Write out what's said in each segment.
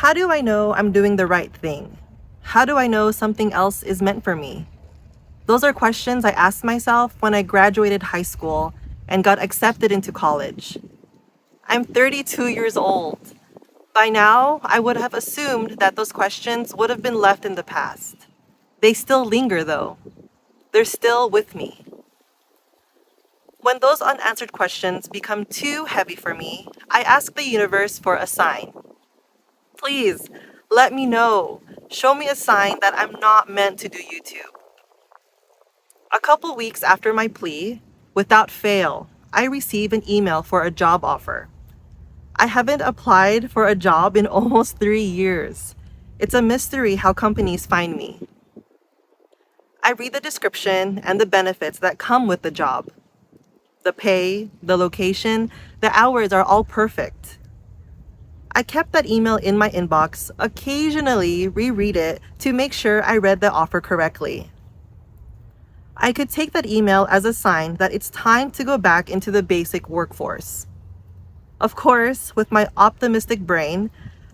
How do I know I'm doing the right thing? How do I know something else is meant for me? Those are questions I asked myself when I graduated high school and got accepted into college. I'm 32 years old. By now, I would have assumed that those questions would have been left in the past. They still linger, though. They're still with me. When those unanswered questions become too heavy for me, I ask the universe for a sign. Please, let me know. Show me a sign that I'm not meant to do YouTube. A couple weeks after my plea, without fail, I receive an email for a job offer. I haven't applied for a job in almost 3 years. It's a mystery how companies find me. I read the description and the benefits that come with the job. The pay, the location, the hours are all perfect. I kept that email in my inbox, occasionally reread it to make sure I read the offer correctly. I could take that email as a sign that it's time to go back into the basic workforce. Of course, with my optimistic brain,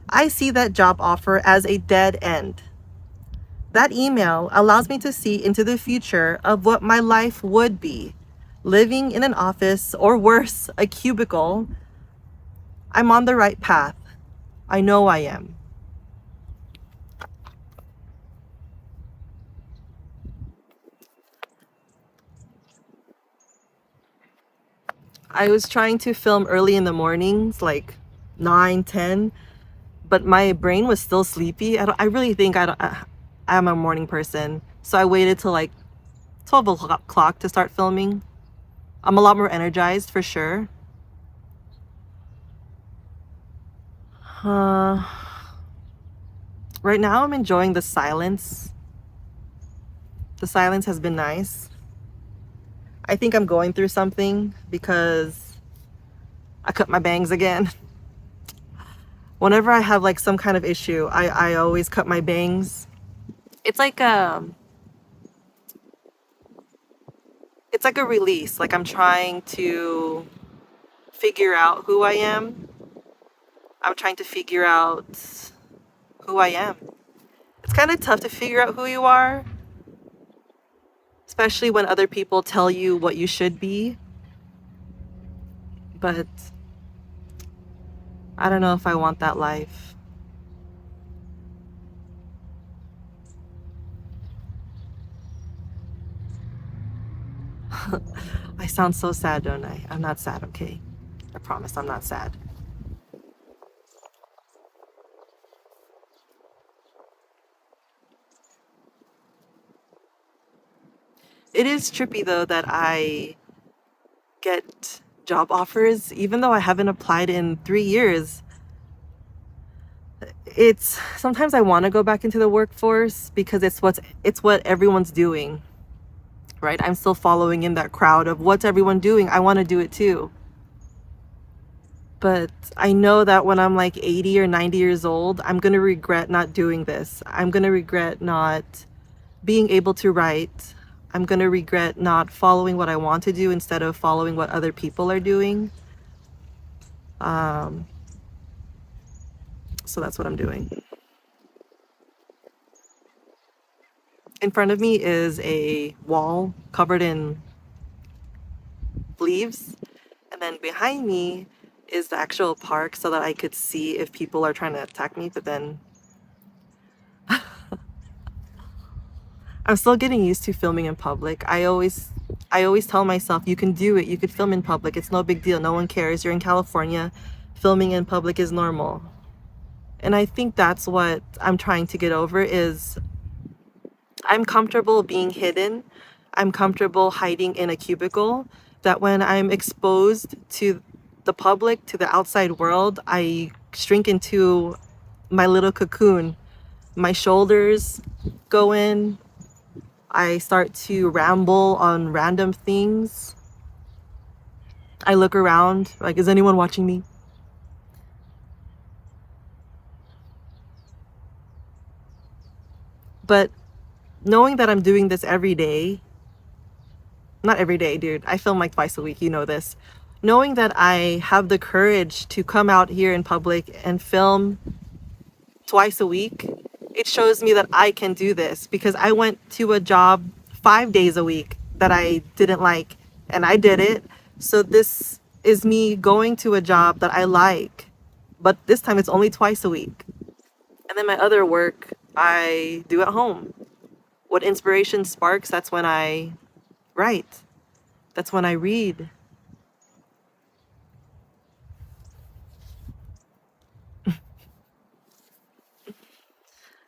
I see that job offer as a dead end. That email allows me to see into the future of what my life would be, living in an office or worse, a cubicle. I'm on the right path. I know I am. I was trying to film early in the mornings, like 9, 10, but my brain was still sleepy. I really think I'm a morning person. So I waited till like 12 o'clock to start filming. I'm a lot more energized for sure. Uh, right now, I'm enjoying the silence. The silence has been nice. I think I'm going through something because I cut my bangs again. Whenever I have like some kind of issue, I always cut my bangs. It's like it's like a release. Like I'm trying to figure out who I am. I'm trying to figure out who I am. It's kind of tough to figure out who you are, especially when other people tell you what you should be. But I don't know if I want that life. I sound so sad, don't I? I'm not sad, okay? I promise I'm not sad. It is trippy though that I get job offers even though I haven't applied in 3 years. It's sometimes I want to go back into the workforce because it's what everyone's doing, right? I'm still following in that crowd of what's everyone doing. I want to do it too. But I know that when I'm like 80 or 90 years old, I'm going to regret not doing this. I'm going to regret not being able to write. I'm going to regret not following what I want to do instead of following what other people are doing. Um, so that's what I'm doing. In front of me is a wall covered in leaves. And then behind me is the actual park so that I could see if people are trying to attack me. But then I'm still getting used to filming in public. I always tell myself, you can do it. You could film in public. It's no big deal. No one cares. You're in California. Filming in public is normal. And I think that's what I'm trying to get over is I'm comfortable being hidden. I'm comfortable hiding in a cubicle that when I'm exposed to the public, to the outside world, I shrink into my little cocoon. My shoulders go in. I start to ramble on random things. I look around, like, is anyone watching me? But knowing that I'm doing this every day, not every day, dude, I film like twice a week, you know this. Knowing that I have the courage to come out here in public and film twice a week, it shows me that I can do this because I went to a job 5 days a week that I didn't like and I did it. So this is me going to a job that I like, but this time it's only twice a week. And then my other work I do at home. What inspiration sparks, that's when I write. That's when I read.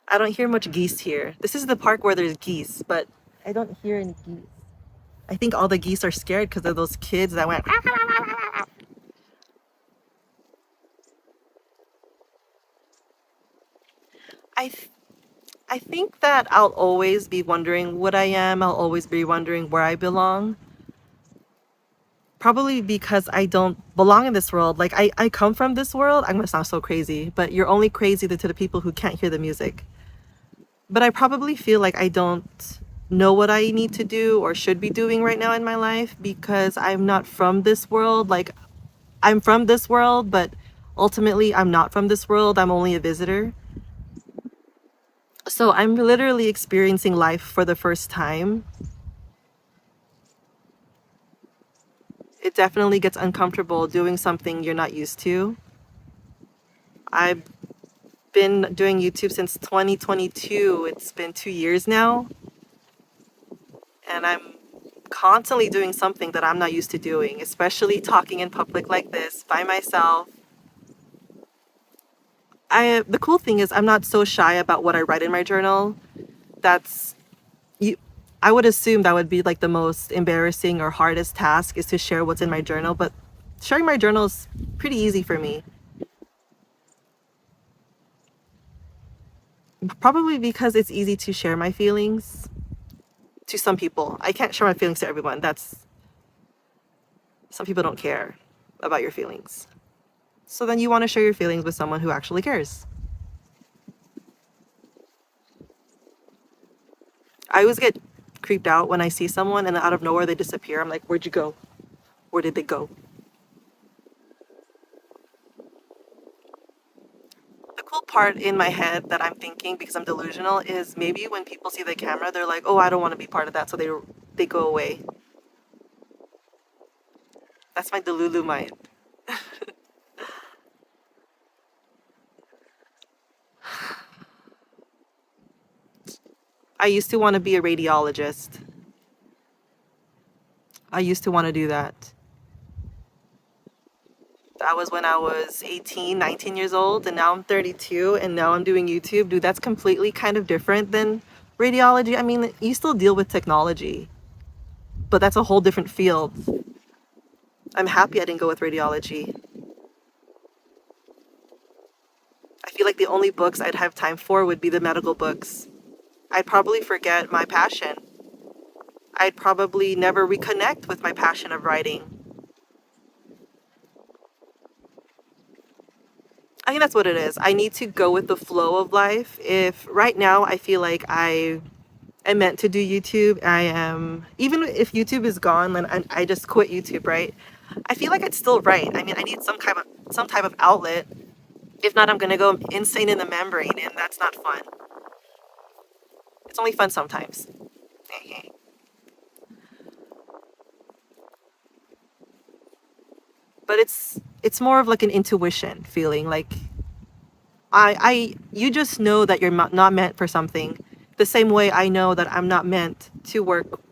I don't hear much geese here. This is the park where there's geese, but I don't hear any geese. I think all the geese are scared because of those kids that went. I, th- I think that I'll always be wondering what I am. I'll always be wondering where I belong. Probably because I don't belong in this world. Like, I come from this world. I'm gonna sound so crazy, but you're only crazy to the people who can't hear the music. But I probably feel like I don't know what I need to do or should be doing right now in my life because I'm not from this world. Like, I'm from this world, but ultimately I'm not from this world. I'm only a visitor. So I'm literally experiencing life for the first time. It definitely gets uncomfortable doing something you're not used to. I've been doing YouTube since 2022. It's been 2 years now, and I'm constantly doing something that I'm not used to doing, especially talking in public like this by myself. The cool thing is I'm not so shy about what I write in my journal. That's you I would assume that would be like the most embarrassing or hardest task is to share what's in my journal, but sharing my journal is pretty easy for me. Probably because it's easy to share my feelings to some people. I can't share my feelings to everyone. That's Some people don't care about your feelings. So then you want to share your feelings with someone who actually cares. I always get creeped out when I see someone and out of nowhere they disappear. I'm like, where'd you go? Where did they go? The cool part in my head that I'm thinking because I'm delusional is maybe when people see the camera, they're like, oh, I don't want to be part of that. So they go away. That's my delulu mind. I used to want to be a radiologist. I used to want to do that. That was when I was 18, 19 years old, and now I'm 32, and now I'm doing YouTube. Dude, that's completely kind of different than radiology. I mean, you still deal with technology, but that's a whole different field. I'm happy I didn't go with radiology. I feel like the only books I'd have time for would be the medical books. I'd probably forget my passion. I'd probably never reconnect with my passion of writing. I think that's what it is. I need to go with the flow of life. If right now I feel like I am meant to do YouTube, I am, even if YouTube is gone, then I just quit YouTube, right? I feel like I'd still write. I mean, I need some type of outlet. If not, I'm gonna go insane in the membrane, and that's not fun. It's only fun sometimes. But it's more of like an intuition feeling. Like you just know that you're not meant for something. The same way I know that I'm not meant to work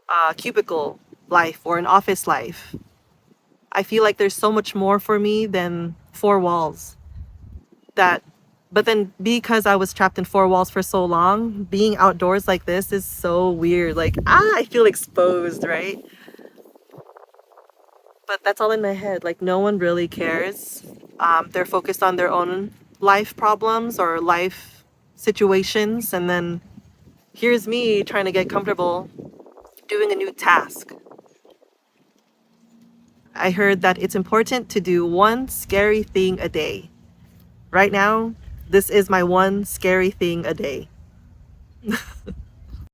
a cubicle life or an office life. I feel like there's so much more for me than four walls. That, but then because I was trapped in four walls for so long, being outdoors like this is so weird. Like, I feel exposed, right? But that's all in my head. Like, no one really cares. They're focused on their own life problems or life situations. And then here's me trying to get comfortable doing a new task. I heard that it's important to do one scary thing a day. Right now, this is my one scary thing a day.